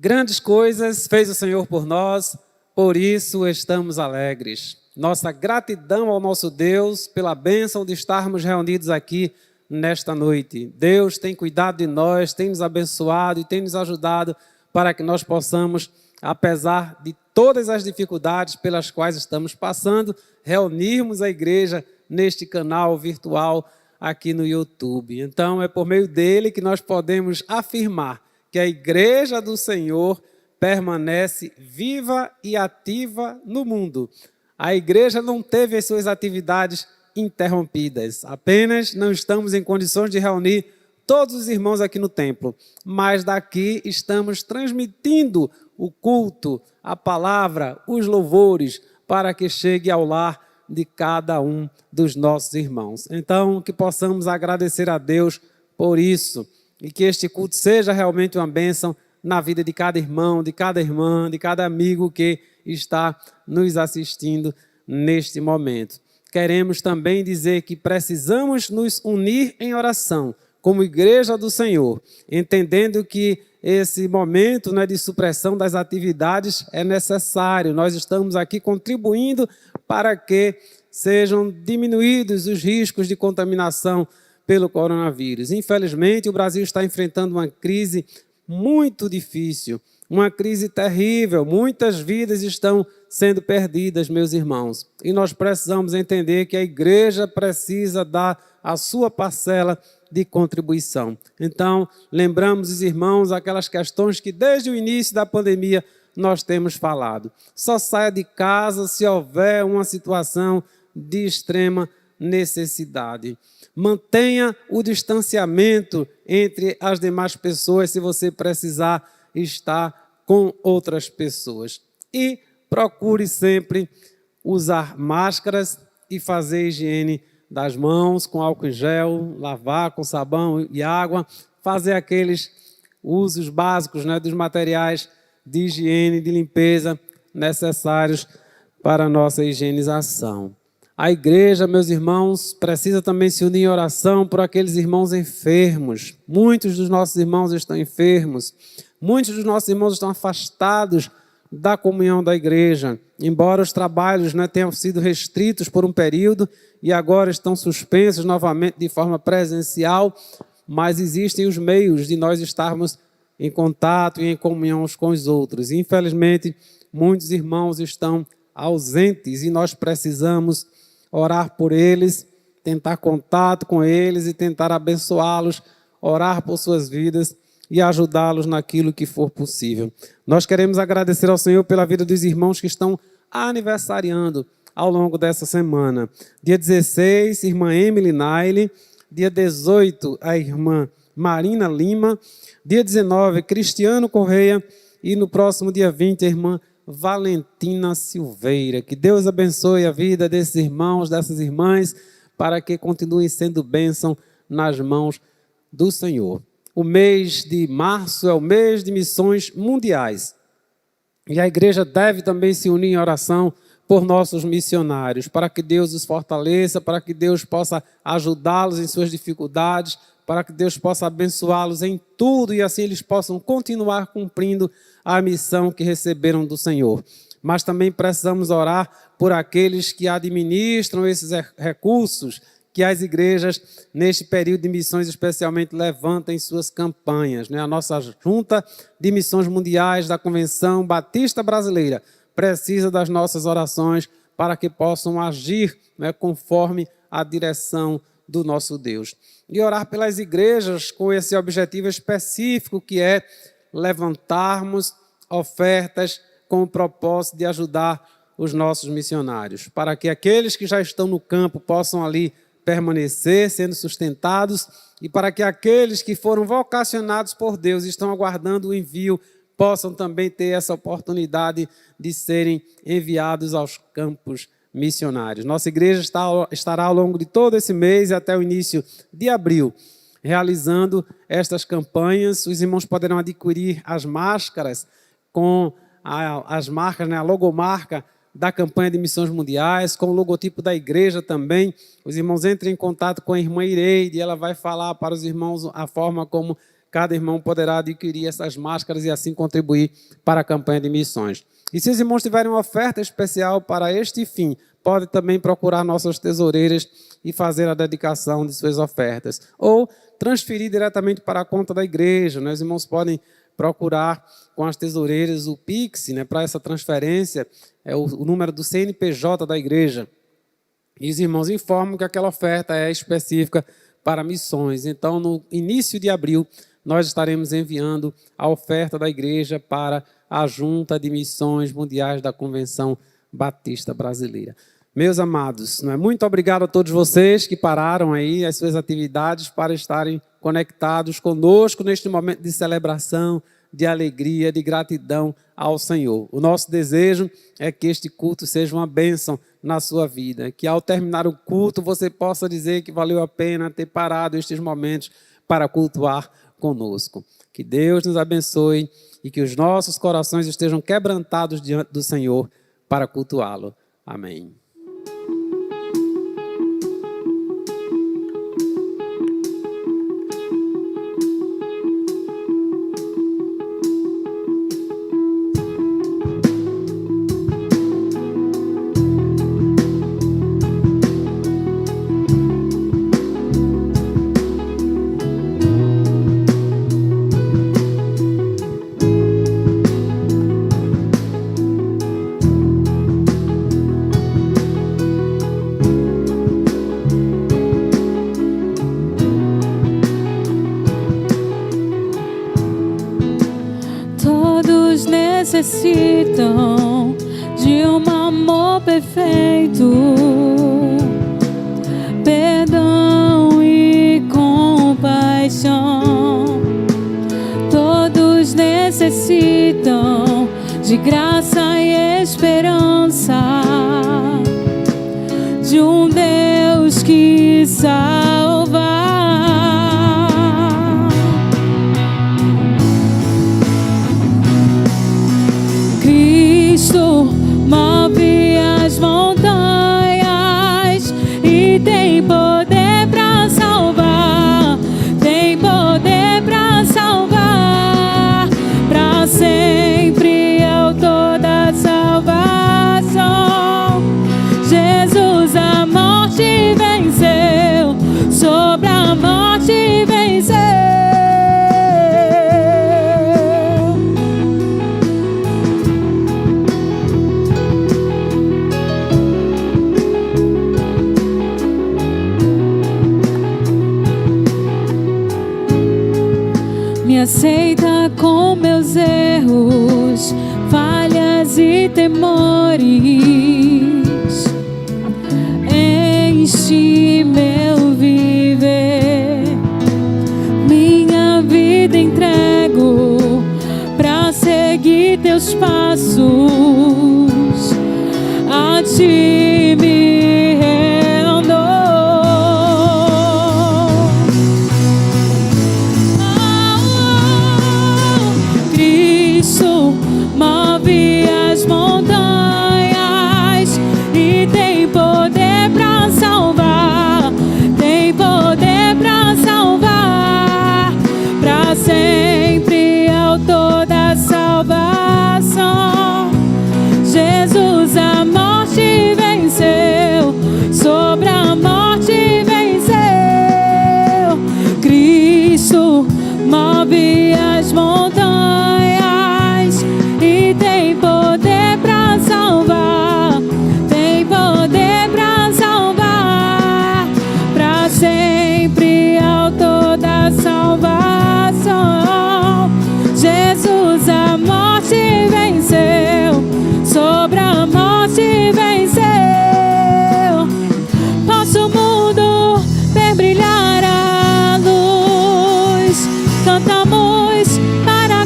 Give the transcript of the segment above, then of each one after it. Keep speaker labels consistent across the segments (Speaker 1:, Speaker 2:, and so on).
Speaker 1: Grandes coisas fez o Senhor por nós, por isso estamos alegres. Nossa gratidão ao nosso Deus pela bênção de estarmos reunidos aqui nesta noite. Deus tem cuidado de nós, tem nos abençoado e tem nos ajudado para que nós possamos, apesar de todas as dificuldades pelas quais estamos passando, reunirmos a igreja neste canal virtual aqui no YouTube. Então, é por meio dele que nós podemos afirmar que a igreja do Senhor permanece viva e ativa no mundo. A igreja não teve as suas atividades interrompidas, apenas não estamos em condições de reunir todos os irmãos aqui no templo, mas daqui estamos transmitindo o culto, a palavra, os louvores, para que chegue ao lar de cada um dos nossos irmãos. Então, que possamos agradecer a Deus por isso, e que este culto seja realmente uma bênção na vida de cada irmão, de cada irmã, de cada amigo que está nos assistindo neste momento. Queremos também dizer que precisamos nos unir em oração, como igreja do Senhor, entendendo que esse momento, né, de supressão das atividades é necessário. Nós estamos aqui contribuindo para que sejam diminuídos os riscos de contaminação pelo coronavírus. Infelizmente, o Brasil está enfrentando uma crise muito difícil, uma crise terrível. Muitas vidas estão sendo perdidas, meus irmãos. E nós precisamos entender que a igreja precisa dar a sua parcela de contribuição. Então, lembramos os irmãos aquelas questões que desde o início da pandemia nós temos falado. Só saia de casa se houver uma situação de extrema necessidade. Mantenha o distanciamento entre as demais pessoas se você precisar estar com outras pessoas. E procure sempre usar máscaras e fazer higiene das mãos com álcool em gel, lavar com sabão e água, fazer aqueles usos básicos, né, dos materiais de higiene, de limpeza necessários para a nossa higienização. A igreja, meus irmãos, precisa também se unir em oração por aqueles irmãos enfermos. Muitos dos nossos irmãos estão enfermos. Muitos dos nossos irmãos estão afastados da comunhão da igreja. Embora os trabalhos, né, tenham sido restritos por um período e agora estão suspensos novamente de forma presencial, mas existem os meios de nós estarmos em contato e em comunhão uns com os outros. Infelizmente, muitos irmãos estão ausentes e nós precisamos orar por eles, tentar contato com eles e tentar abençoá-los, orar por suas vidas e ajudá-los naquilo que for possível. Nós queremos agradecer ao Senhor pela vida dos irmãos que estão aniversariando ao longo dessa semana. Dia 16, irmã Emily Naile. Dia 18, a irmã Marina Lima. Dia 19, Cristiano Correia. E no próximo dia 20, a irmã Valentina Silveira. Que Deus abençoe a vida desses irmãos, dessas irmãs, para que continuem sendo bênção nas mãos do Senhor. O mês de março é o mês de missões mundiais. E a igreja deve também se unir em oração por nossos missionários, para que Deus os fortaleça, para que Deus possa ajudá-los em suas dificuldades, para que Deus possa abençoá-los em tudo e assim eles possam continuar cumprindo a missão que receberam do Senhor. Mas também precisamos orar por aqueles que administram esses recursos que as igrejas, neste período de missões, especialmente levantem suas campanhas. A nossa Junta de Missões Mundiais da Convenção Batista Brasileira precisa das nossas orações para que possam agir, conforme a direção do nosso Deus. E orar pelas igrejas com esse objetivo específico que é levantarmos ofertas com o propósito de ajudar os nossos missionários, para que aqueles que já estão no campo possam ali permanecer sendo sustentados e para que aqueles que foram vocacionados por Deus e estão aguardando o envio possam também ter essa oportunidade de serem enviados aos campos missionários. Nossa igreja estará ao longo de todo esse mês e até o início de abril realizando estas campanhas. Os irmãos poderão adquirir as máscaras com as marcas, a logomarca da campanha de missões mundiais, com o logotipo da igreja também. Os irmãos entrem em contato com a irmã Ireide, ela vai falar para os irmãos a forma como cada irmão poderá adquirir essas máscaras e assim contribuir para a campanha de missões. E se os irmãos tiverem uma oferta especial para este fim, pode também procurar nossas tesoureiras e fazer a dedicação de suas ofertas. Ou transferir diretamente para a conta da igreja. Os irmãos podem procurar com as tesoureiras o Pix, para essa transferência, é o número do CNPJ da igreja. E os irmãos informam que aquela oferta é específica para missões. Então, no início de abril, nós estaremos enviando a oferta da igreja para a Junta de Missões Mundiais da Convenção Batista Brasileira. Meus amados, muito obrigado a todos vocês que pararam aí as suas atividades para estarem conectados conosco neste momento de celebração, de alegria, de gratidão ao Senhor. O nosso desejo é que este culto seja uma bênção na sua vida, que ao terminar o culto você possa dizer que valeu a pena ter parado estes momentos para cultuar conosco. Que Deus nos abençoe e que os nossos corações estejam quebrantados diante do Senhor para cultuá-lo. Amém.
Speaker 2: Necessitam de um amor perfeito, perdão e compaixão. Todos necessitam de graça e esperança, de um Deus que salva. Move as montanhas e tem poder para salvar, tem poder para salvar, para sempre é o toda salvação. Jesus a morte venceu, sobre a morte venceu. Me aceita com meus erros, falhas e temores. Enche meu viver, minha vida entrego pra seguir teus passos. A ti me rendo. Move as montanhas e tem poder para salvar, tem poder para salvar, para sempre é o toda salvação. Jesus a morte venceu, sobre a morte venceu. Cristo move as montanhas e tem poder para salvar, tem poder para salvar, para sempre ao toda salvação. Jesus a morte venceu, sobre a morte venceu. Nosso mundo ver brilhar a luz, cantamos para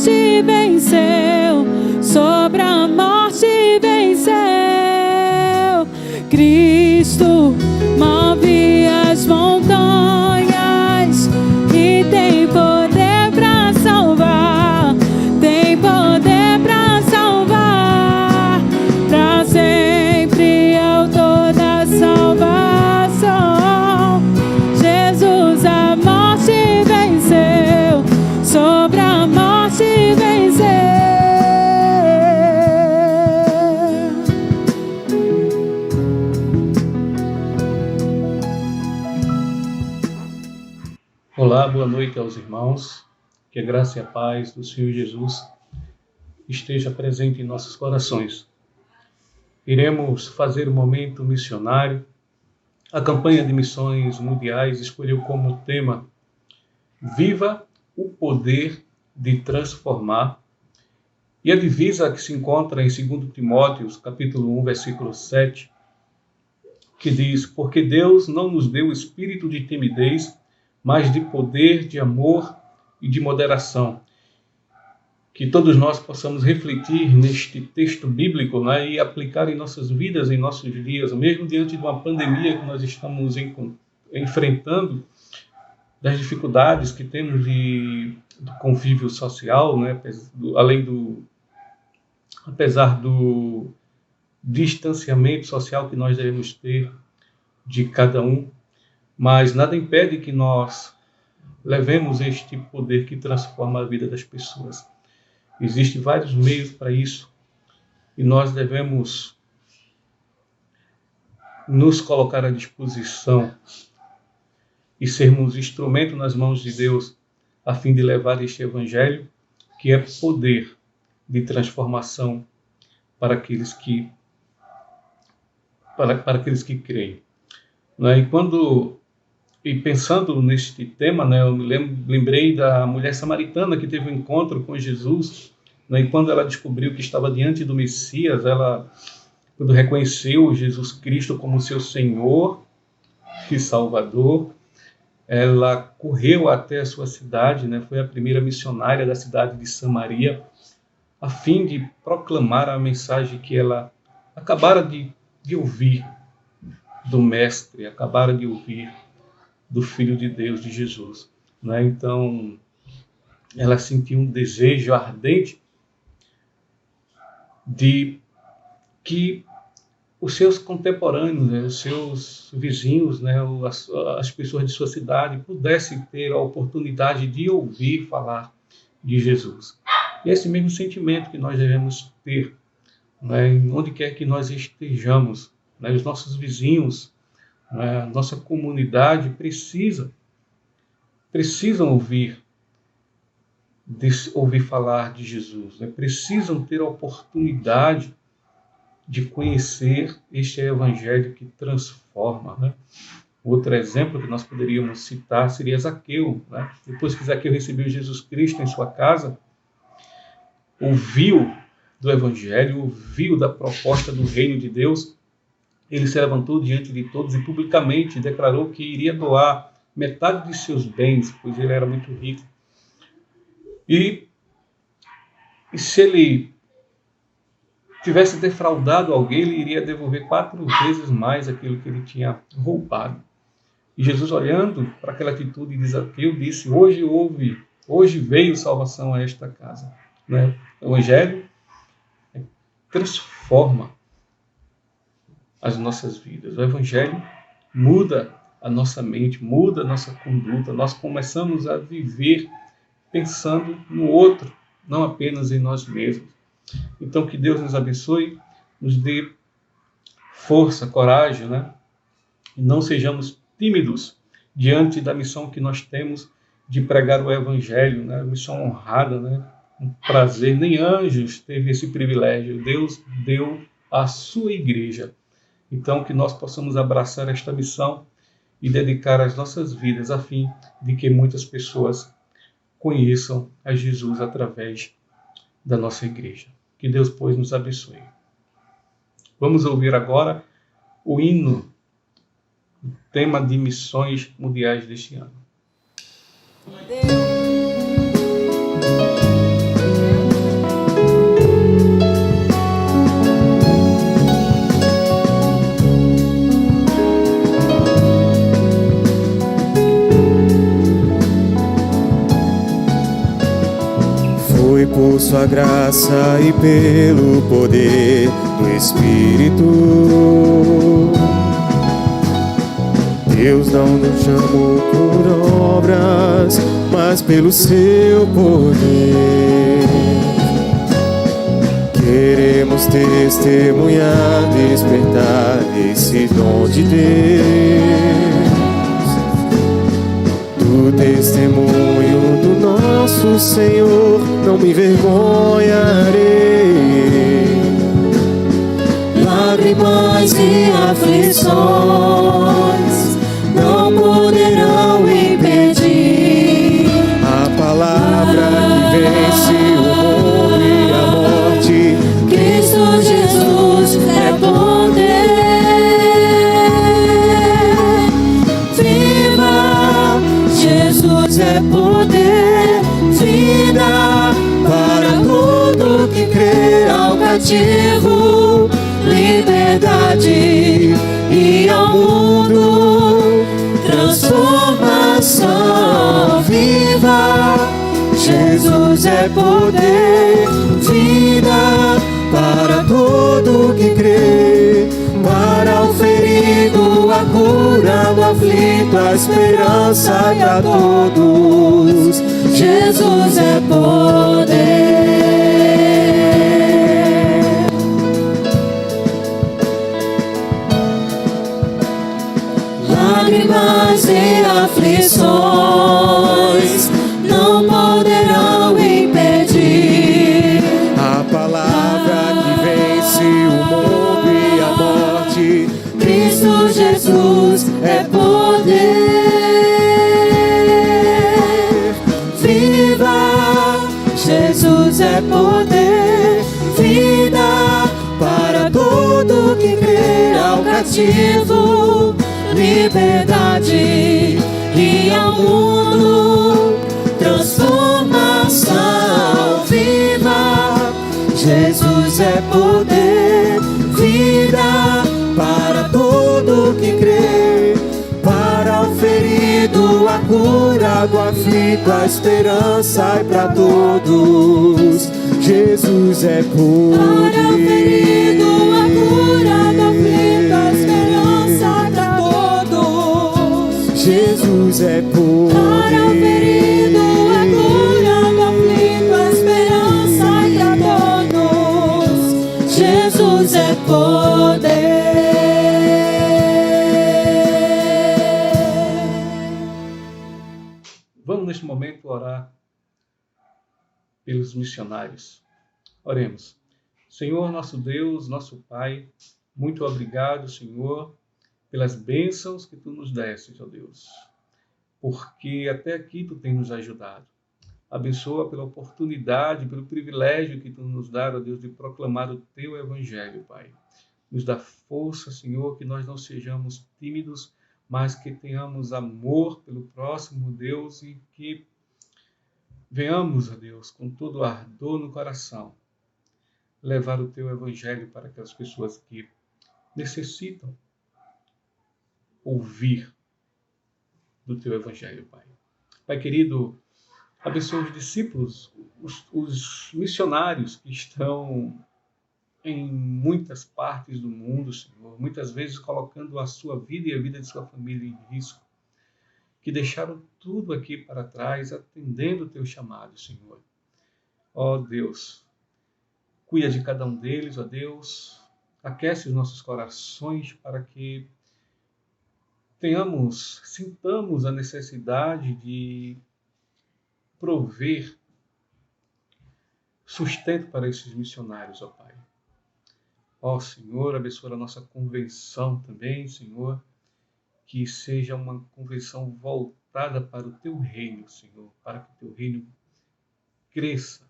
Speaker 2: morte venceu, sobre a morte venceu. Cristo move as montanhas e tem poder para salvar, tem poder para salvar, para sempre é o autor da salvação. Jesus a morte venceu, sobre a morte venceu.
Speaker 3: Olá, boa noite aos irmãos. Que a graça e a paz do Senhor Jesus esteja presente em nossos corações. Iremos fazer um momento missionário. A campanha de missões mundiais escolheu como tema Viva o poder de transformar. E a divisa que se encontra em 2 Timóteo, capítulo 1, versículo 7, que diz: porque Deus não nos deu espírito de timidez, mas de poder, de amor e de moderação. Que todos nós possamos refletir neste texto bíblico, né, e aplicar em nossas vidas, em nossos dias, mesmo diante de uma pandemia que nós estamos enfrentando, das dificuldades que temos do convívio social, né, apesar do distanciamento social que nós devemos ter de cada um. Mas nada impede que nós levemos este poder que transforma a vida das pessoas. Existem vários meios para isso e nós devemos nos colocar à disposição e sermos instrumento nas mãos de Deus a fim de levar este evangelho, que é poder de transformação para aqueles que creem. E pensando neste tema, né, eu me lembrei da mulher samaritana que teve um encontro com Jesus, né, e quando ela descobriu que estava diante do Messias, quando reconheceu Jesus Cristo como seu Senhor e Salvador, ela correu até a sua cidade, né, foi a primeira missionária da cidade de Samaria, a fim de proclamar a mensagem que ela acabara de ouvir do Mestre, acabara de ouvir do Filho de Deus, de Jesus. Né? Então, ela sentiu um desejo ardente de que os seus contemporâneos, né, os seus vizinhos, né, as pessoas de sua cidade pudessem ter a oportunidade de ouvir falar de Jesus. E esse mesmo sentimento que nós devemos ter, né, onde quer que nós estejamos, né, os nossos vizinhos, a nossa comunidade precisam ouvir falar de Jesus, né? Precisam ter a oportunidade de conhecer este evangelho que transforma, né? Outro exemplo que nós poderíamos citar seria Zaqueu, né? Depois que Zaqueu recebeu Jesus Cristo em sua casa, ouviu do evangelho, ouviu da proposta do reino de Deus, ele se levantou diante de todos e publicamente declarou que iria doar metade de seus bens, pois ele era muito rico. E se ele tivesse defraudado alguém, ele iria devolver 4 vezes mais aquilo que ele tinha roubado. E Jesus, olhando para aquela atitude de Zaqueu, disse: hoje veio salvação a esta casa. Né? O evangelho transforma as nossas vidas. O evangelho muda a nossa mente, muda a nossa conduta. Nós começamos a viver pensando no outro, não apenas em nós mesmos. Então, que Deus nos abençoe, nos dê força, coragem, né? E não sejamos tímidos diante da missão que nós temos de pregar o evangelho, né? Missão honrada, né? Um prazer. Nem anjos teve esse privilégio. Deus deu à sua igreja. Então, que nós possamos abraçar esta missão e dedicar as nossas vidas a fim de que muitas pessoas conheçam a Jesus através da nossa igreja. Que Deus, pois, nos abençoe. Vamos ouvir agora o hino, o tema de missões mundiais deste ano.
Speaker 4: sua graça e pelo poder do Espírito. Deus não nos chamou por obras, mas pelo seu poder. Queremos testemunhar, despertar esse dom de Deus. Do testemunho do nosso Senhor não me envergonharei. Lágrimas e aflições não poderão impedir a palavra que vence o mundo e a morte. Cristo Jesus é poder. Viva! Jesus é poder, vida para todo que crê. Ao cativo, liberdade, e ao mundo transformação. Viva! Jesus é poder, vida para todo que crê. Para o ferido, a cura, do aflito, a esperança e a todos. Jesus é poder. Lágrimas e aflições não poderão impedir a palavra que vence o mundo e a morte. Cristo Jesus é poder. Viva! Jesus é poder, vida para todo que crê. Ao cativo, liberdade, e ao mundo transformação. Viva! Jesus é poder, vida para todo que crê. Para o ferido, a cura, do aflito, a esperança e para todos. Jesus é poder. Para o ferido, a cura, do aflito, a esperança para todos. Jesus é poder. Para o ferido, a cura, do aflito, a esperança para todos. Jesus é poder.
Speaker 3: Vamos neste momento orar pelos missionários. Oremos. Senhor, nosso Deus, nosso Pai, muito obrigado, Senhor, pelas bênçãos que Tu nos deste, ó Deus, porque até aqui Tu tem nos ajudado. Abençoa pela oportunidade, pelo privilégio que Tu nos dá, ó Deus, de proclamar o Teu Evangelho, Pai. Nos dá força, Senhor, que nós não sejamos tímidos, mas que tenhamos amor pelo próximo, Deus, e que venhamos, ó Deus, com todo o ardor no coração, levar o Teu Evangelho para aquelas pessoas que necessitam ouvir do Teu Evangelho, Pai. Pai querido, abençoa os discípulos, os missionários que estão em muitas partes do mundo, Senhor, muitas vezes colocando a sua vida e a vida de sua família em risco, que deixaram tudo aqui para trás, atendendo o Teu chamado, Senhor. Ó Deus, cuida de cada um deles, ó Deus, aquece os nossos corações para que sintamos a necessidade de prover sustento para esses missionários, ó Pai. Ó Senhor, abençoa a nossa convenção também, Senhor, que seja uma convenção voltada para o Teu reino, Senhor, para que o Teu reino cresça,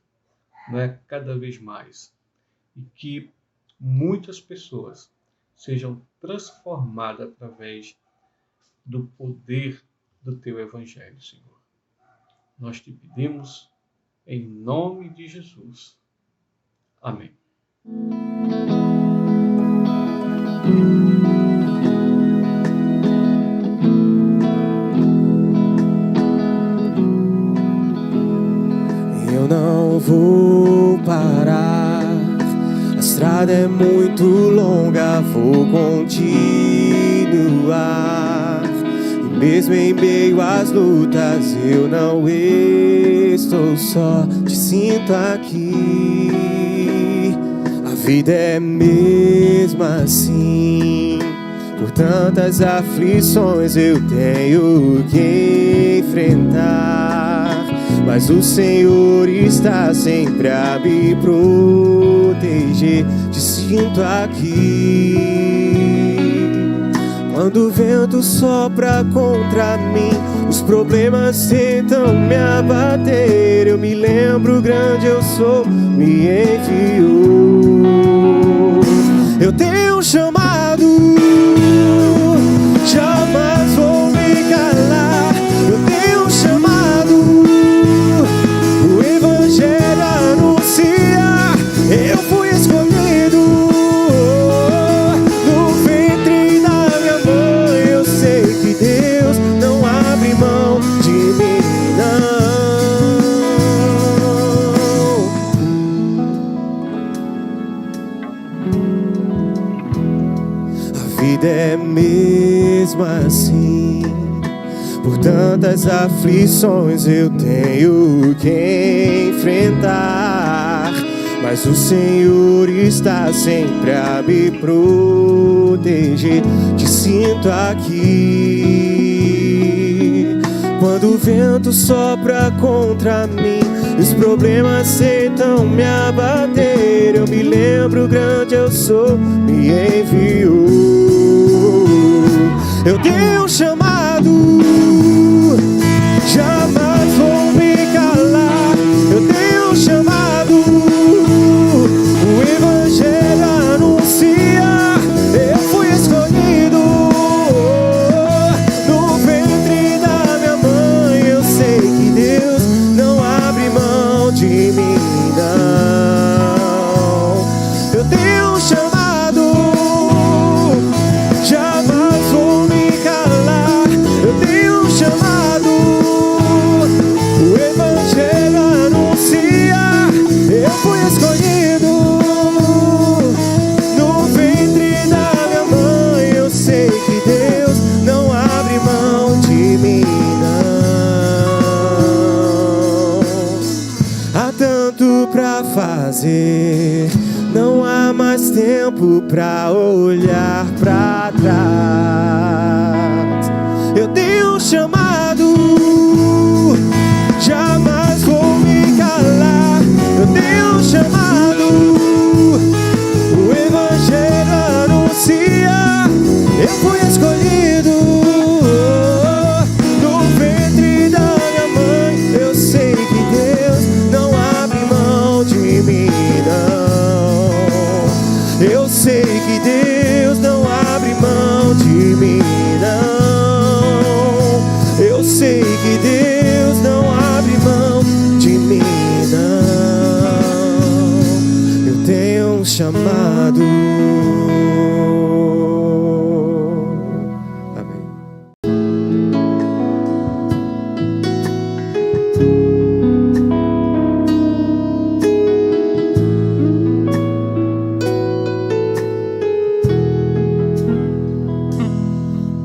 Speaker 3: né, cada vez mais, e que muitas pessoas sejam transformadas através do poder do Teu Evangelho, Senhor. Nós te pedimos em nome de Jesus. Amém.
Speaker 4: Eu não vou A estrada é muito longa, vou continuar. E mesmo em meio às lutas, eu não estou só, te sinto aqui. A vida é mesmo assim. Por tantas aflições eu tenho que enfrentar, mas o Senhor está sempre a me proteger. Te sinto aqui. Quando o vento sopra contra mim, os problemas tentam me abater, eu me lembro, grande eu sou, me enviou. Eu tenho um chamado, jamais vou me calar. Eu tenho um chamado, o Evangelho anunciar. Eu fui escolhido no ventre da minha mãe. Eu sei que Deus não abre mão de mim, não. A vida é mesmo assim. Por tantas aflições eu tenho que enfrentar, mas o Senhor está sempre a me proteger. Te sinto aqui. Quando o vento sopra contra mim, os problemas tentam me abater, eu me lembro, grande eu sou, me enviou. Eu tenho um chamado, jamais vou me calar. Eu tenho um chamado, o Evangelho anunciar. Eu fui escolhido no ventre da minha mãe. Eu sei que Deus não abre mão de mim, não. Eu tenho um chamado, jamais vou me calar. Eu tenho um chamado, o Evangelho anunciar. Eu fui escolhido no ventre da minha mãe. Eu sei que Deus não abre mão de mim, não. Há tanto pra fazer, não há mais tempo pra olhar pra trás. Eu tenho um chamado, jamais vou me calar. Eu tenho um chamado, o Evangelho anunciar. Eu fui escolhido no ventre da minha mãe. Eu sei que Deus não abre mão de mim, não. Eu sei que Deus não abre mão de mim, não. Eu sei que Deus não abre mão de mim, não. Eu tenho um chamado. Amém.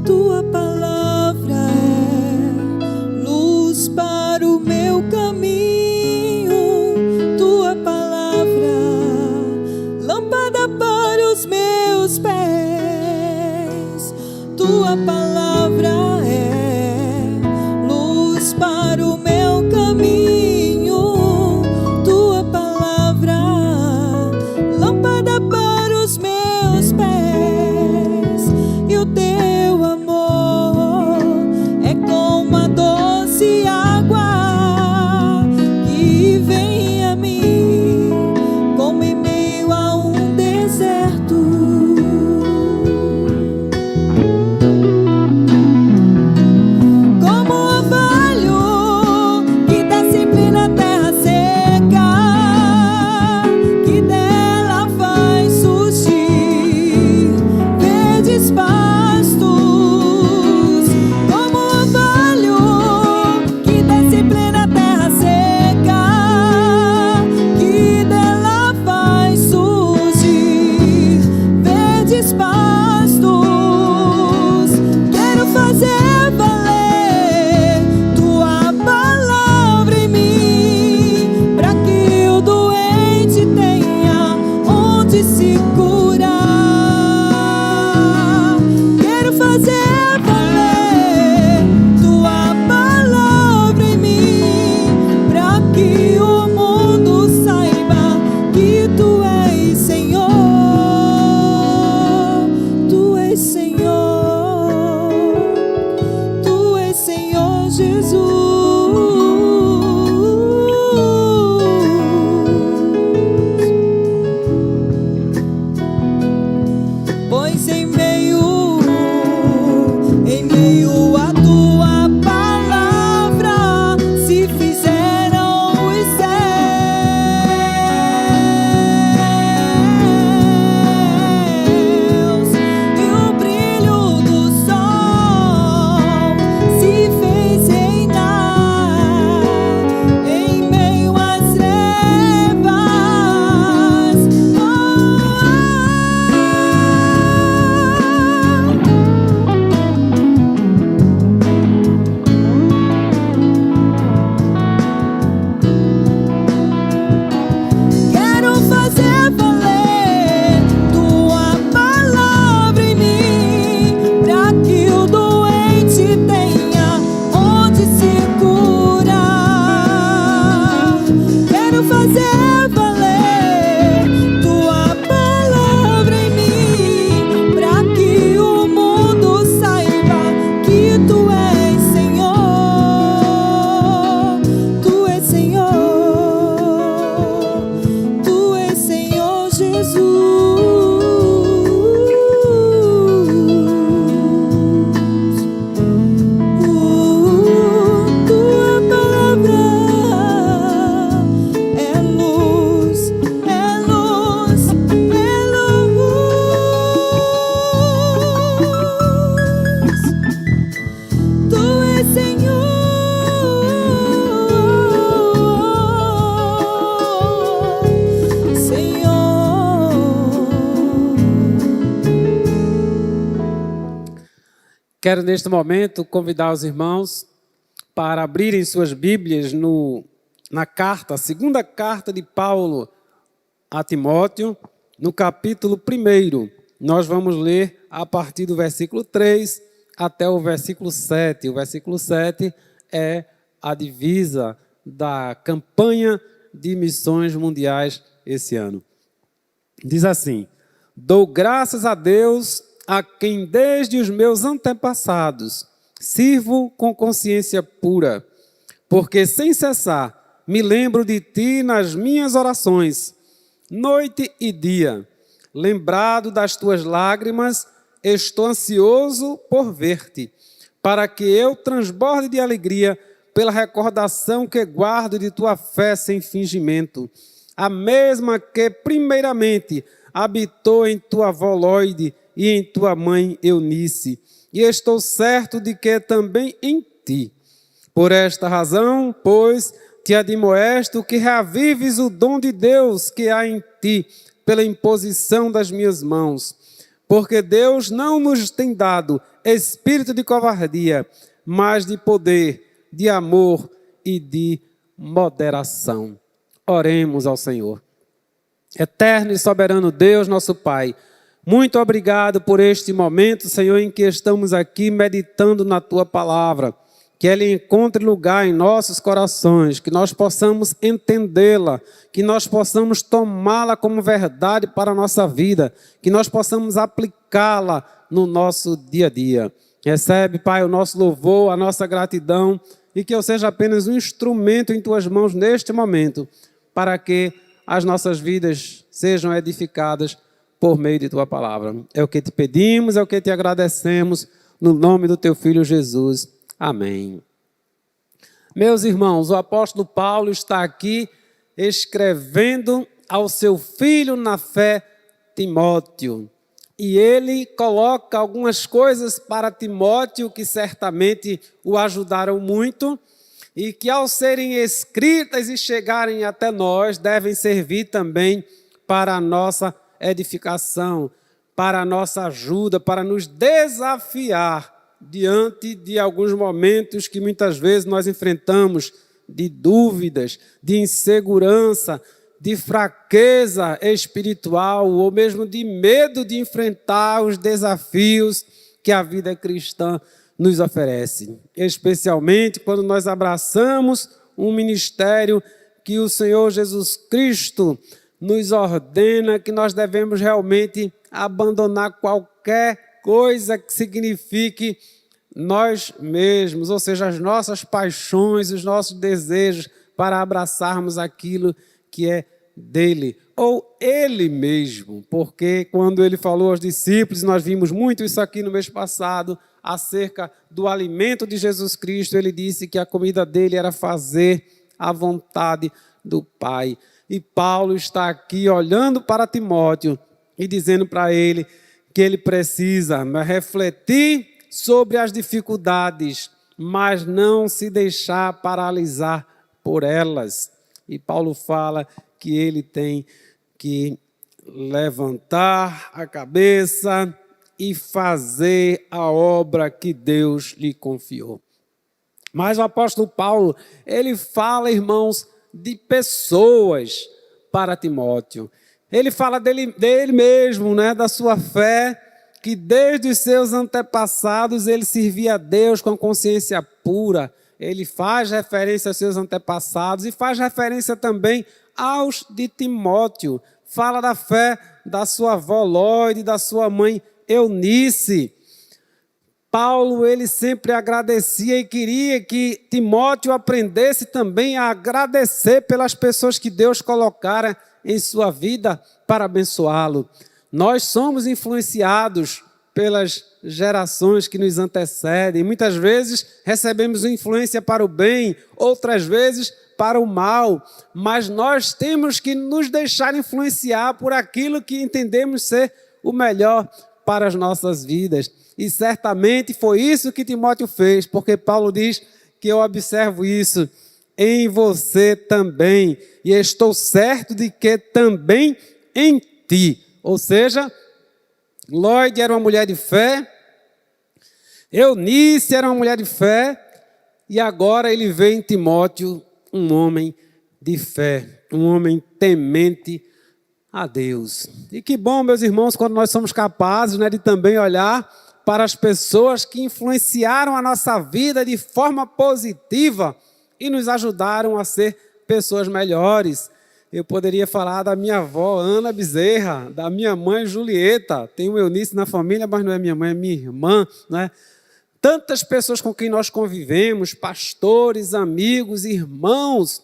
Speaker 2: Tua palavra é luz para o meu caminho. Tua palavra, lâmpada para os meus pés. Tua palavra é luz para o meu caminho. Tua palavra, lâmpada para os meus pés. E o teu amor é como a doce água que vem a mim, como em meio a um deserto. se curar. Quero fazer valer tua palavra em mim, para que o mundo saiba que tu és Senhor. Tu és Senhor. Tu és Senhor Jesus. Pois em meio a tua palavra se fizeram os céus, e o brilho do sol se fez reinar em meio às trevas. Quero fazer valer tua palavra em mim, para que o doente tenha onde se curar. Quero fazer valer tua palavra em mim, para que o mundo saiba que tu és Senhor. Tu és Senhor. Tu és Senhor Jesus. Tua palavra é luz, é luz, é luz. Tu és Senhor. Senhor.
Speaker 1: Quero neste momento convidar os irmãos para abrirem suas Bíblias na carta, a segunda carta de Paulo a Timóteo, no capítulo 1. Nós vamos ler a partir do versículo 3 até o versículo 7. O versículo 7 é a divisa da campanha de missões mundiais esse ano. Diz assim: dou graças a Deus, a quem desde os meus antepassados sirvo com consciência pura, porque sem cessar me lembro de ti nas minhas orações, noite e dia. Lembrado das tuas lágrimas, estou ansioso por ver-te, para que eu transborde de alegria pela recordação que guardo de tua fé sem fingimento, a mesma que primeiramente habitou em tua avó Loide e em tua mãe Eunice, e estou certo de que também em ti. Por esta razão, pois, te admoesto que reavives o dom de Deus que há em ti, pela imposição das minhas mãos. Porque Deus não nos tem dado espírito de covardia, mas de poder, de amor e de moderação. Oremos ao Senhor. Eterno e soberano Deus, nosso Pai, muito obrigado por este momento, Senhor, em que estamos aqui meditando na Tua Palavra. Que ela encontre lugar em nossos corações, que nós possamos entendê-la, que nós possamos tomá-la como verdade para a nossa vida, que nós possamos aplicá-la no nosso dia a dia. Recebe, Pai, o nosso louvor, a nossa gratidão, e que eu seja apenas um instrumento em Tuas mãos neste momento, para que as nossas vidas sejam edificadas por meio de Tua Palavra. É o que te pedimos, é o que te agradecemos, no nome do Teu Filho Jesus. Amém. Meus irmãos, o apóstolo Paulo está aqui escrevendo ao seu filho na fé, Timóteo. E ele coloca algumas coisas para Timóteo que certamente o ajudaram muito e que, ao serem escritas e chegarem até nós, devem servir também para a nossa edificação, para a nossa ajuda, para nos desafiar diante de alguns momentos que muitas vezes nós enfrentamos de dúvidas, de insegurança, de fraqueza espiritual ou mesmo de medo de enfrentar os desafios que a vida cristã nos oferece. Especialmente quando nós abraçamos um ministério que o Senhor Jesus Cristo nos ordena que nós devemos realmente abandonar qualquer coisa que signifique nós mesmos, ou seja, as nossas paixões, os nossos desejos, para abraçarmos aquilo que é dele, ou ele mesmo, porque quando ele falou aos discípulos, nós vimos muito isso aqui no mês passado, acerca do alimento de Jesus Cristo, ele disse que a comida dele era fazer a vontade do Pai. E Paulo está aqui olhando para Timóteo e dizendo para ele que ele precisa refletir sobre as dificuldades, mas não se deixar paralisar por elas. E Paulo fala que ele tem que levantar a cabeça e fazer a obra que Deus lhe confiou. Mas o apóstolo Paulo, ele fala, irmãos, de pessoas para Timóteo. Ele fala dele mesmo, né, da sua fé, que desde os seus antepassados ele servia a Deus com consciência pura. Ele faz referência aos seus antepassados e faz referência também aos de Timóteo. Fala da fé da sua avó Lóide, da sua mãe Eunice. Paulo, ele sempre agradecia e queria que Timóteo aprendesse também a agradecer pelas pessoas que Deus colocara em sua vida para abençoá-lo. Nós somos influenciados pelas gerações que nos antecedem. Muitas vezes recebemos influência para o bem, outras vezes para o mal, mas nós temos que nos deixar influenciar por aquilo que entendemos ser o melhor para as nossas vidas. E certamente foi isso que Timóteo fez, porque Paulo diz que eu observo isso em você também, e estou certo de que também em ti. Ou seja, Lóide era uma mulher de fé, Eunice era uma mulher de fé, e agora ele vê em Timóteo um homem de fé, um homem temente a Deus. E que bom, meus irmãos, quando nós somos capazes, né, de também olhar para as pessoas que influenciaram a nossa vida de forma positiva e nos ajudaram a ser pessoas melhores. Eu poderia falar da minha avó, Ana Bezerra, da minha mãe, Julieta. Tenho Eunice na família, mas não é minha mãe, é minha irmã, né? Tantas pessoas com quem nós convivemos, pastores, amigos, irmãos,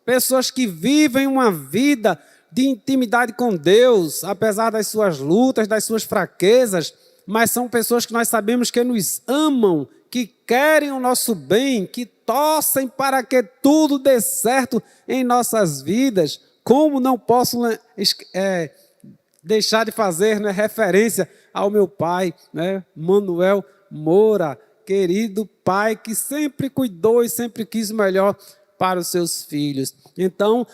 Speaker 1: pessoas que vivem uma vida de intimidade com Deus, apesar das suas lutas, das suas fraquezas, mas são pessoas que nós sabemos que nos amam, que querem o nosso bem, que torcem para que tudo dê certo em nossas vidas. Como não posso deixar de fazer, né, referência ao meu pai, né, Manuel Moura, querido pai que sempre cuidou e sempre quis o melhor para os seus filhos. Então,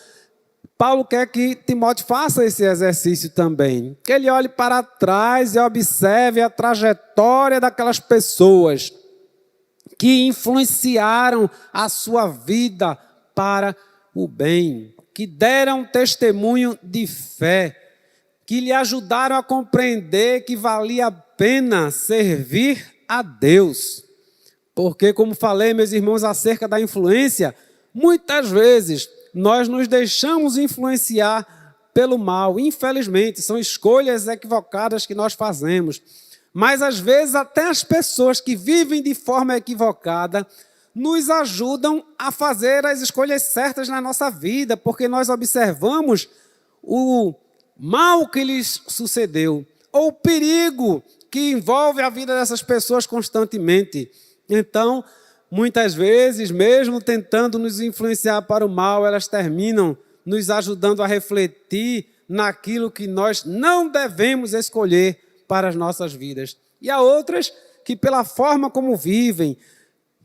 Speaker 1: Paulo quer que Timóteo faça esse exercício também, que ele olhe para trás e observe a trajetória daquelas pessoas que influenciaram a sua vida para o bem, que deram testemunho de fé, que lhe ajudaram a compreender que valia a pena servir a Deus. Porque, como falei, meus irmãos, acerca da influência, muitas vezes nós nos deixamos influenciar pelo mal. Infelizmente, são escolhas equivocadas que nós fazemos. Mas, às vezes, até as pessoas que vivem de forma equivocada nos ajudam a fazer as escolhas certas na nossa vida, porque nós observamos o mal que lhes sucedeu, ou o perigo que envolve a vida dessas pessoas constantemente. Então, muitas vezes, mesmo tentando nos influenciar para o mal, elas terminam nos ajudando a refletir naquilo que nós não devemos escolher para as nossas vidas. E há outras que, pela forma como vivem,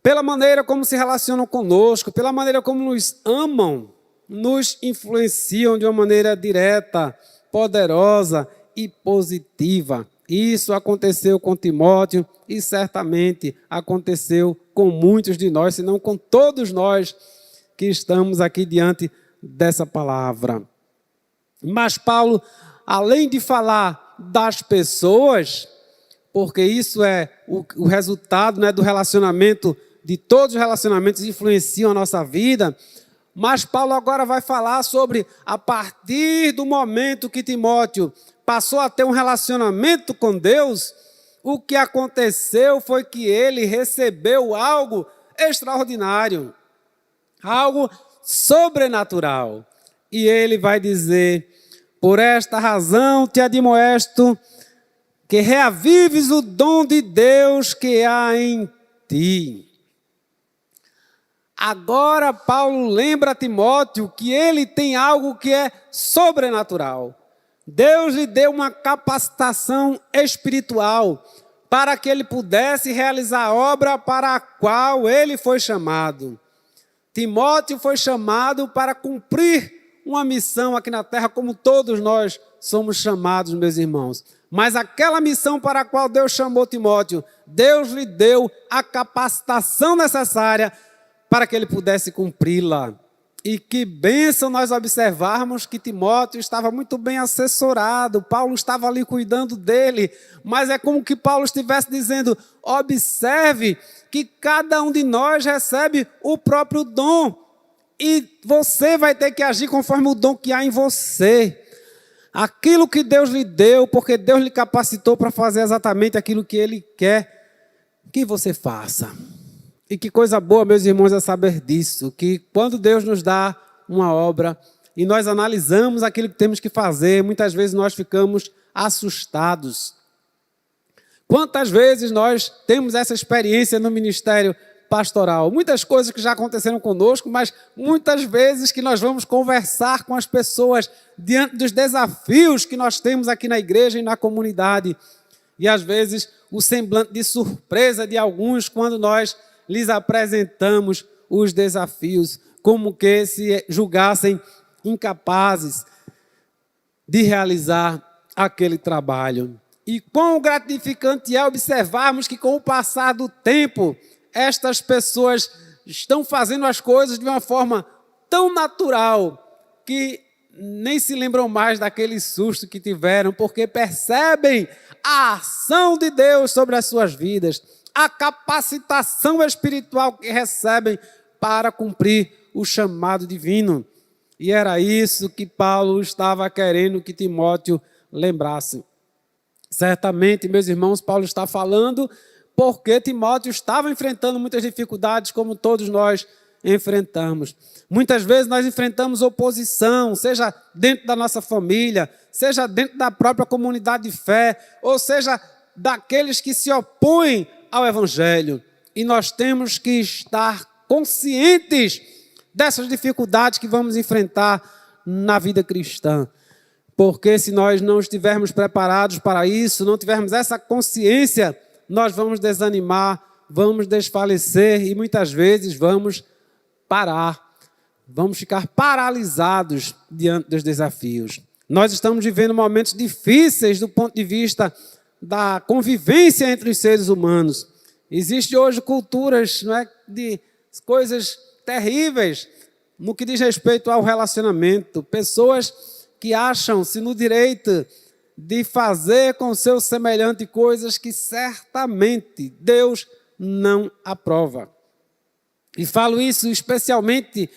Speaker 1: pela maneira como se relacionam conosco, pela maneira como nos amam, nos influenciam de uma maneira direta, poderosa e positiva. Isso aconteceu com Timóteo e certamente aconteceu com muitos de nós, se não com todos nós que estamos aqui diante dessa palavra. Mas Paulo, além de falar das pessoas, porque isso é o resultado, né, do relacionamento, de todos os relacionamentos influenciam a nossa vida, mas Paulo agora vai falar sobre, a partir do momento que Timóteo passou a ter um relacionamento com Deus, o que aconteceu foi que ele recebeu algo extraordinário, algo sobrenatural. E ele vai dizer: por esta razão te admoesto que reavives o dom de Deus que há em ti. Agora Paulo lembra a Timóteo que ele tem algo que é sobrenatural. Deus lhe deu uma capacitação espiritual para que ele pudesse realizar a obra para a qual ele foi chamado. Timóteo foi chamado para cumprir uma missão aqui na terra, como todos nós somos chamados, meus irmãos. Mas aquela missão para a qual Deus chamou Timóteo, Deus lhe deu a capacitação necessária para que ele pudesse cumpri-la. E que bênção nós observarmos que Timóteo estava muito bem assessorado, Paulo estava ali cuidando dele, mas é como que Paulo estivesse dizendo: observe que cada um de nós recebe o próprio dom, e você vai ter que agir conforme o dom que há em você. Aquilo que Deus lhe deu, porque Deus lhe capacitou para fazer exatamente aquilo que Ele quer que você faça. E que coisa boa, meus irmãos, é saber disso, que quando Deus nos dá uma obra e nós analisamos aquilo que temos que fazer, muitas vezes nós ficamos assustados. Quantas vezes nós temos essa experiência no ministério pastoral? Muitas coisas que já aconteceram conosco, mas muitas vezes que nós vamos conversar com as pessoas diante dos desafios que nós temos aqui na igreja e na comunidade. E às vezes o semblante de surpresa de alguns quando nós lhes apresentamos os desafios, como que se julgassem incapazes de realizar aquele trabalho. E quão gratificante é observarmos que com o passar do tempo, estas pessoas estão fazendo as coisas de uma forma tão natural que nem se lembram mais daquele susto que tiveram, porque percebem a ação de Deus sobre as suas vidas, a capacitação espiritual que recebem para cumprir o chamado divino. E era isso que Paulo estava querendo que Timóteo lembrasse. Certamente, meus irmãos, Paulo está falando porque Timóteo estava enfrentando muitas dificuldades, como todos nós enfrentamos. Muitas vezes nós enfrentamos oposição, seja dentro da nossa família, seja dentro da própria comunidade de fé, ou seja, daqueles que se opõem ao Evangelho. E nós temos que estar conscientes dessas dificuldades que vamos enfrentar na vida cristã. Porque se nós não estivermos preparados para isso, não tivermos essa consciência, nós vamos desanimar, vamos desfalecer e muitas vezes vamos parar, vamos ficar paralisados diante dos desafios. Nós estamos vivendo momentos difíceis do ponto de vista da convivência entre os seres humanos. Existem hoje culturas, não é, de coisas terríveis no que diz respeito ao relacionamento. Pessoas que acham-se no direito de fazer com seu semelhante coisas que certamente Deus não aprova. E falo isso especialmente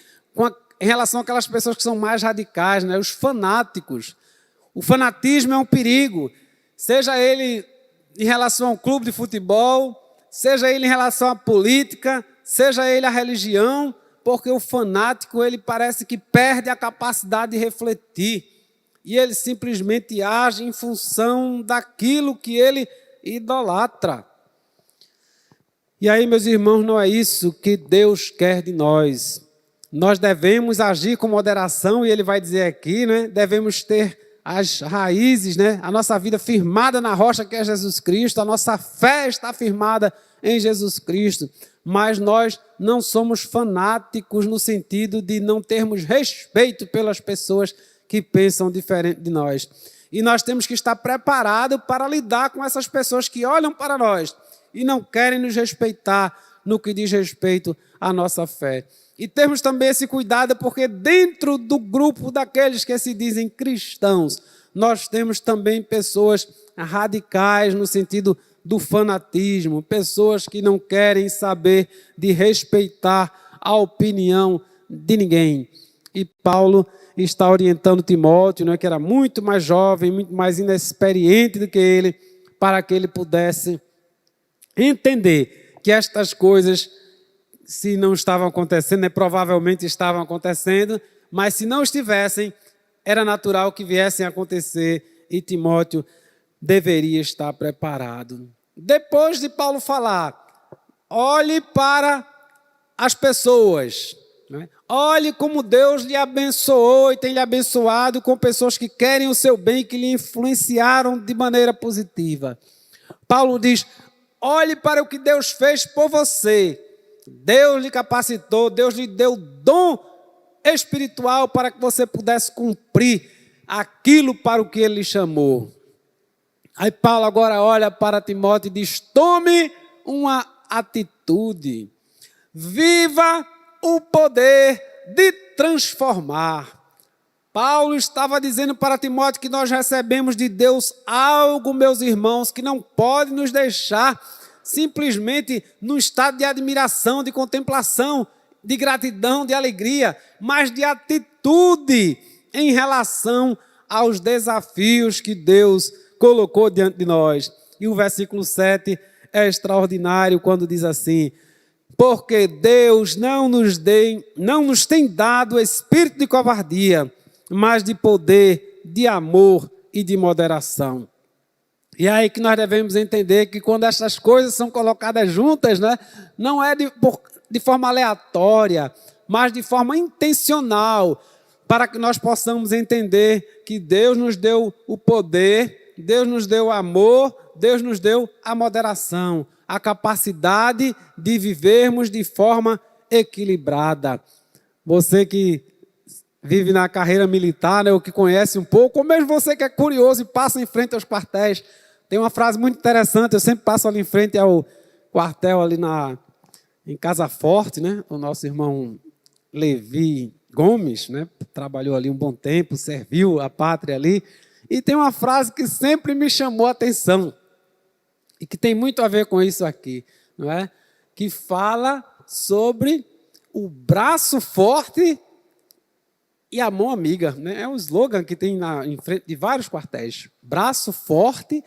Speaker 1: em relação àquelas pessoas que são mais radicais, né? Os fanáticos. O fanatismo é um perigo, seja ele em relação a um clube de futebol, seja ele em relação à política, seja ele à religião, porque o fanático ele parece que perde a capacidade de refletir e ele simplesmente age em função daquilo que ele idolatra. E aí, meus irmãos, não é isso que Deus quer de nós. Nós devemos agir com moderação, e ele vai dizer aqui, né? Devemos ter as raízes, né? A nossa vida firmada na rocha que é Jesus Cristo, a nossa fé está firmada em Jesus Cristo, mas nós não somos fanáticos no sentido de não termos respeito pelas pessoas que pensam diferente de nós. E nós temos que estar preparados para lidar com essas pessoas que olham para nós e não querem nos respeitar no que diz respeito à nossa fé. E termos também esse cuidado, porque dentro do grupo daqueles que se dizem cristãos, nós temos também pessoas radicais no sentido do fanatismo, pessoas que não querem saber de respeitar a opinião de ninguém. E Paulo está orientando Timóteo, que era muito mais jovem, muito mais inexperiente do que ele, para que ele pudesse entender que estas coisas, se não estavam acontecendo, provavelmente estavam acontecendo, mas se não estivessem, era natural que viessem a acontecer e Timóteo deveria estar preparado. Depois de Paulo falar, olhe para as pessoas, olhe como Deus lhe abençoou e tem lhe abençoado com pessoas que querem o seu bem, que lhe influenciaram de maneira positiva. Paulo diz, olhe para o que Deus fez por você. Deus lhe capacitou, Deus lhe deu dom espiritual para que você pudesse cumprir aquilo para o que ele lhe chamou. Aí Paulo agora olha para Timóteo e diz, tome uma atitude, viva o poder de transformar. Paulo estava dizendo para Timóteo que nós recebemos de Deus algo, meus irmãos, que não pode nos deixar simplesmente num estado de admiração, de contemplação, de gratidão, de alegria, mas de atitude em relação aos desafios que Deus colocou diante de nós. E o versículo 7 é extraordinário quando diz assim, porque Deus não nos tem dado espírito de covardia, mas de poder, de amor e de moderação. E é aí que nós devemos entender que quando essas coisas são colocadas juntas, não é de forma aleatória, mas de forma intencional, para que nós possamos entender que Deus nos deu o poder, Deus nos deu o amor, Deus nos deu a moderação, a capacidade de vivermos de forma equilibrada. Você que vive na carreira militar, ou que conhece um pouco, ou mesmo você que é curioso e passa em frente aos quartéis, tem uma frase muito interessante, eu sempre passo ali em frente ao quartel ali em Casa Forte, o nosso irmão Levi Gomes, trabalhou ali um bom tempo, serviu a pátria ali, e tem uma frase que sempre me chamou a atenção, e que tem muito a ver com isso aqui, que fala sobre o braço forte e a mão amiga. É um slogan que tem em frente de vários quartéis. Braço forte,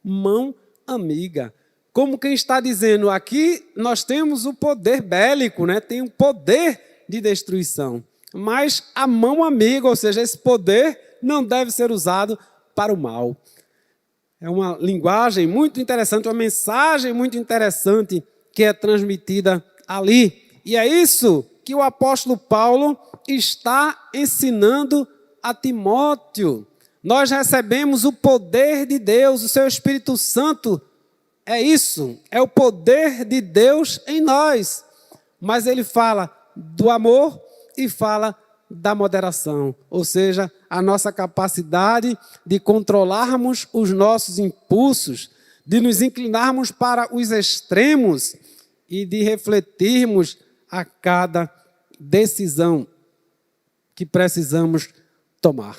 Speaker 1: mão amiga. Como quem está dizendo, aqui nós temos o poder bélico, tem um poder de destruição. Mas a mão amiga, ou seja, esse poder não deve ser usado para o mal. É uma linguagem muito interessante, uma mensagem muito interessante que é transmitida ali. E é isso que o apóstolo Paulo está ensinando a Timóteo. Nós recebemos o poder de Deus, o seu Espírito Santo. É isso, é o poder de Deus em nós. Mas ele fala do amor e fala da moderação, ou seja, a nossa capacidade de controlarmos os nossos impulsos, de nos inclinarmos para os extremos e de refletirmos a cada decisão que precisamos tomar.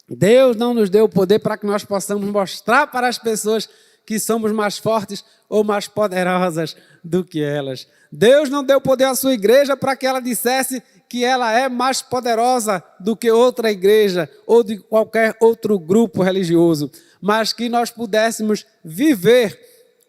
Speaker 1: Deus não nos deu o poder para que nós possamos mostrar para as pessoas que somos mais fortes ou mais poderosas do que elas. Deus não deu poder à sua igreja para que ela dissesse que ela é mais poderosa do que outra igreja ou de qualquer outro grupo religioso, mas que nós pudéssemos viver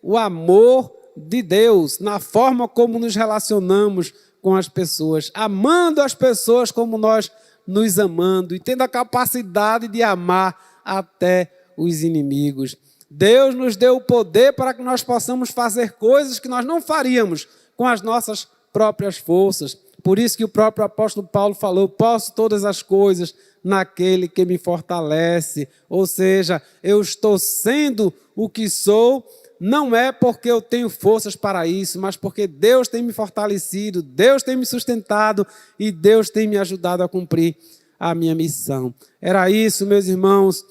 Speaker 1: o amor de Deus na forma como nos relacionamos com as pessoas, amando as pessoas como nós nos amando e tendo a capacidade de amar até os inimigos. Deus nos deu o poder para que nós possamos fazer coisas que nós não faríamos com as nossas próprias forças. Por isso que o próprio apóstolo Paulo falou, posso todas as coisas naquele que me fortalece. Ou seja, eu estou sendo o que sou, não é porque eu tenho forças para isso, mas porque Deus tem me fortalecido, Deus tem me sustentado e Deus tem me ajudado a cumprir a minha missão. Era isso, meus irmãos,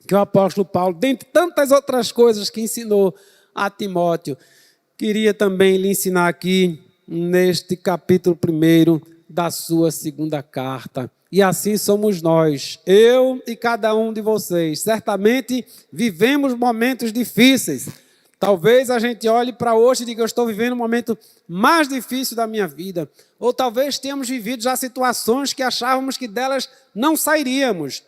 Speaker 1: que o apóstolo Paulo, dentre tantas outras coisas que ensinou a Timóteo, queria também lhe ensinar aqui neste capítulo 1 da sua segunda carta. E assim somos nós, eu e cada um de vocês. Certamente vivemos momentos difíceis. Talvez a gente olhe para hoje e diga, eu estou vivendo um momento mais difícil da minha vida. Ou talvez tenhamos vivido já situações que achávamos que delas não sairíamos.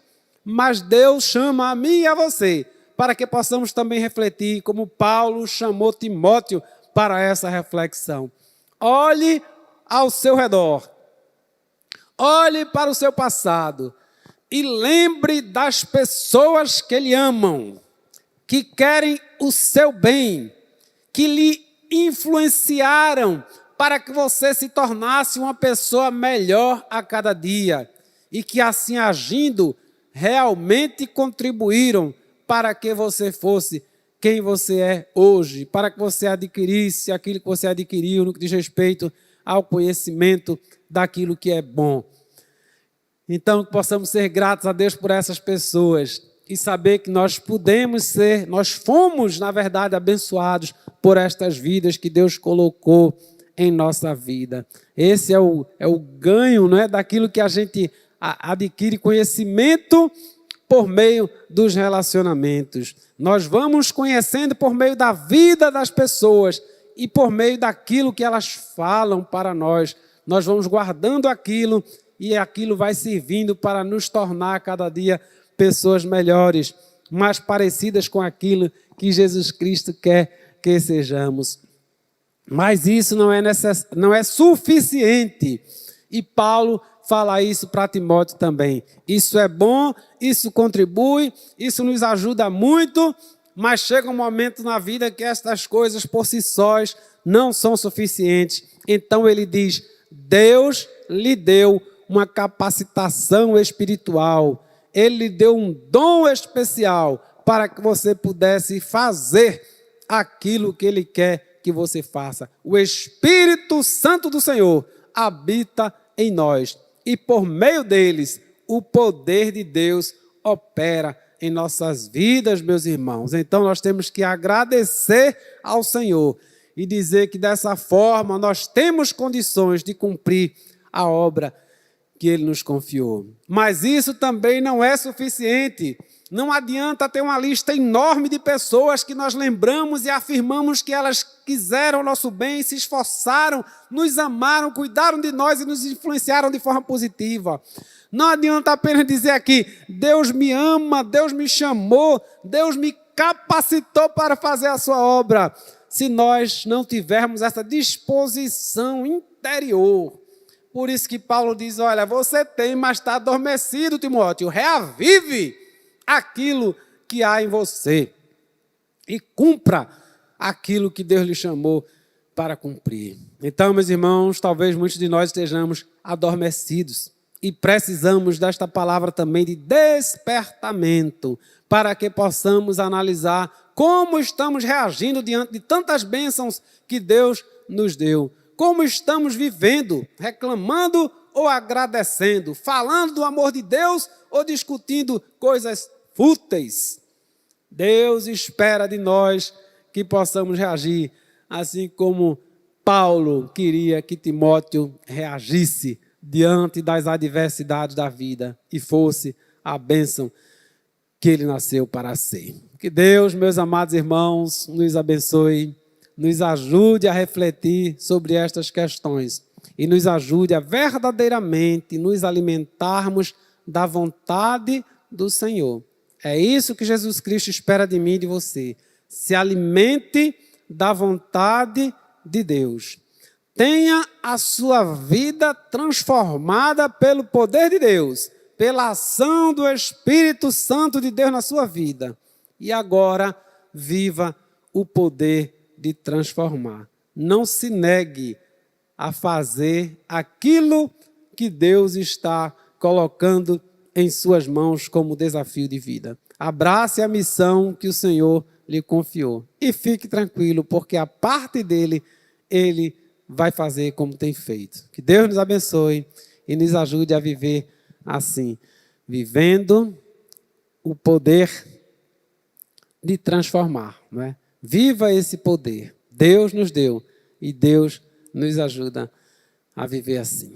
Speaker 1: Mas Deus chama a mim e a você para que possamos também refletir, como Paulo chamou Timóteo para essa reflexão. Olhe ao seu redor. Olhe para o seu passado e lembre das pessoas que lhe amam, que querem o seu bem, que lhe influenciaram para que você se tornasse uma pessoa melhor a cada dia e que assim agindo realmente contribuíram para que você fosse quem você é hoje, para que você adquirisse aquilo que você adquiriu no que diz respeito ao conhecimento daquilo que é bom. Então, que possamos ser gratos a Deus por essas pessoas e saber que nós fomos, na verdade, abençoados por estas vidas que Deus colocou em nossa vida. Esse é o ganho, não é, daquilo que a gente adquire conhecimento por meio dos relacionamentos. Nós vamos conhecendo por meio da vida das pessoas e por meio daquilo que elas falam para nós. Nós vamos guardando aquilo e aquilo vai servindo para nos tornar cada dia pessoas melhores, mais parecidas com aquilo que Jesus Cristo quer que sejamos. Mas isso não é suficiente. E Paulo fala isso para Timóteo também. Isso é bom, isso contribui, isso nos ajuda muito, mas chega um momento na vida que estas coisas por si sós não são suficientes. Então ele diz, Deus lhe deu uma capacitação espiritual. Ele lhe deu um dom especial para que você pudesse fazer aquilo que Ele quer que você faça. O Espírito Santo do Senhor habita em nós e por meio deles o poder de Deus opera em nossas vidas, meus irmãos. Então nós temos que agradecer ao Senhor e dizer que dessa forma nós temos condições de cumprir a obra que Ele nos confiou. Mas isso também não é suficiente. Não adianta ter uma lista enorme de pessoas que nós lembramos e afirmamos que elas quiseram o nosso bem, se esforçaram, nos amaram, cuidaram de nós e nos influenciaram de forma positiva. Não adianta apenas dizer aqui, Deus me ama, Deus me chamou, Deus me capacitou para fazer a sua obra, se nós não tivermos essa disposição interior. Por isso que Paulo diz, olha, você tem, mas está adormecido, Timóteo. Reavive aquilo que há em você e cumpra aquilo que Deus lhe chamou para cumprir. Então, meus irmãos, talvez muitos de nós estejamos adormecidos e precisamos desta palavra também de despertamento para que possamos analisar como estamos reagindo diante de tantas bênçãos que Deus nos deu. Como estamos vivendo, reclamando ou agradecendo, falando do amor de Deus ou discutindo coisas fúteis. Deus espera de nós que possamos reagir, assim como Paulo queria que Timóteo reagisse diante das adversidades da vida e fosse a bênção que ele nasceu para ser. Que Deus, meus amados irmãos, nos abençoe, nos ajude a refletir sobre estas questões e nos ajude a verdadeiramente nos alimentarmos da vontade do Senhor. É isso que Jesus Cristo espera de mim e de você. Se alimente da vontade de Deus. Tenha a sua vida transformada pelo poder de Deus, pela ação do Espírito Santo de Deus na sua vida. E agora, viva o poder de transformar. Não se negue a fazer aquilo que Deus está colocando em suas mãos como desafio de vida. Abrace a missão que o Senhor lhe confiou. E fique tranquilo, porque a parte dele, Ele vai fazer como tem feito. Que Deus nos abençoe e nos ajude a viver assim, vivendo o poder de transformar, não é? Viva esse poder. Deus nos deu e Deus nos ajuda a viver assim.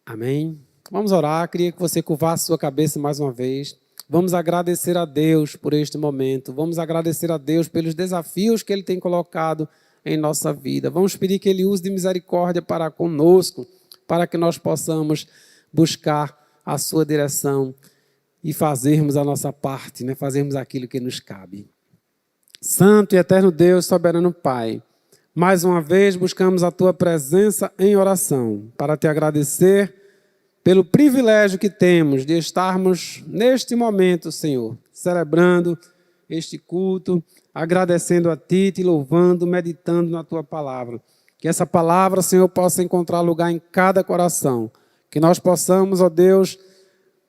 Speaker 1: Amém? Vamos orar. Queria que você curvasse sua cabeça mais uma vez. Vamos agradecer a Deus por este momento. Vamos agradecer a Deus pelos desafios que Ele tem colocado em nossa vida. Vamos pedir que Ele use de misericórdia para conosco, para que nós possamos buscar a sua direção e fazermos a nossa parte, né? Fazermos aquilo que nos cabe. Santo e eterno Deus, soberano Pai, mais uma vez buscamos a Tua presença em oração para Te agradecer pelo privilégio que temos de estarmos neste momento, Senhor, celebrando este culto, agradecendo a Ti, Te louvando, meditando na Tua palavra. Que essa palavra, Senhor, possa encontrar lugar em cada coração. Que nós possamos, ó Deus,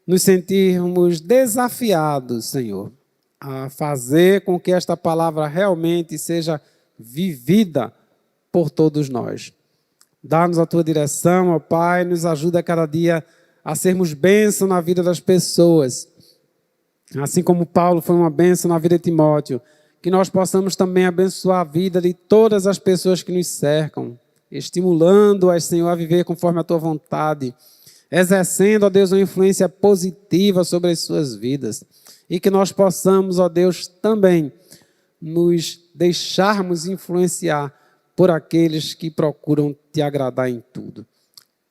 Speaker 1: nos sentirmos desafiados, Senhor, a fazer com que esta palavra realmente seja vivida por todos nós. Dá-nos a Tua direção, ó Pai, nos ajuda a cada dia a sermos bênção na vida das pessoas. Assim como Paulo foi uma bênção na vida de Timóteo, que nós possamos também abençoar a vida de todas as pessoas que nos cercam, estimulando-as, Senhor, a viver conforme a Tua vontade, exercendo, ó Deus, uma influência positiva sobre as suas vidas. E que nós possamos, ó Deus, também nos deixarmos influenciar por aqueles que procuram Te agradar em tudo.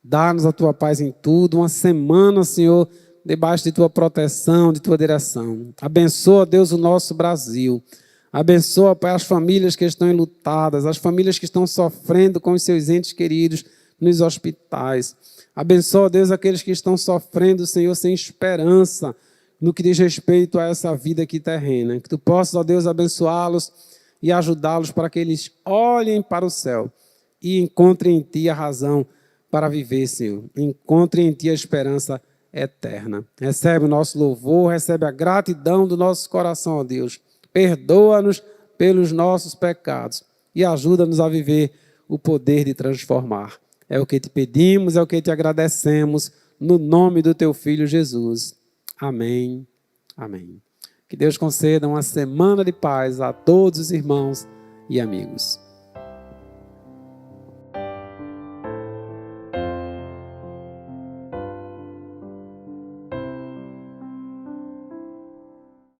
Speaker 1: Dá-nos a Tua paz em tudo, uma semana, Senhor, debaixo de Tua proteção, de Tua direção. Abençoa, Deus, o nosso Brasil. Abençoa, Pai, as famílias que estão enlutadas, as famílias que estão sofrendo com os seus entes queridos nos hospitais. Abençoa, Deus, aqueles que estão sofrendo, Senhor, sem esperança no que diz respeito a essa vida aqui terrena. Que Tu possas, ó Deus, abençoá-los e ajudá-los para que eles olhem para o céu e encontrem em Ti a razão para viver, Senhor. Encontrem em Ti a esperança eterna. Recebe o nosso louvor, recebe a gratidão do nosso coração, ó Deus. Perdoa-nos pelos nossos pecados e ajuda-nos a viver o poder de transformar. É o que Te pedimos, é o que Te agradecemos, no nome do Teu Filho Jesus. Amém. Amém. Que Deus conceda uma semana de paz a todos os irmãos e amigos.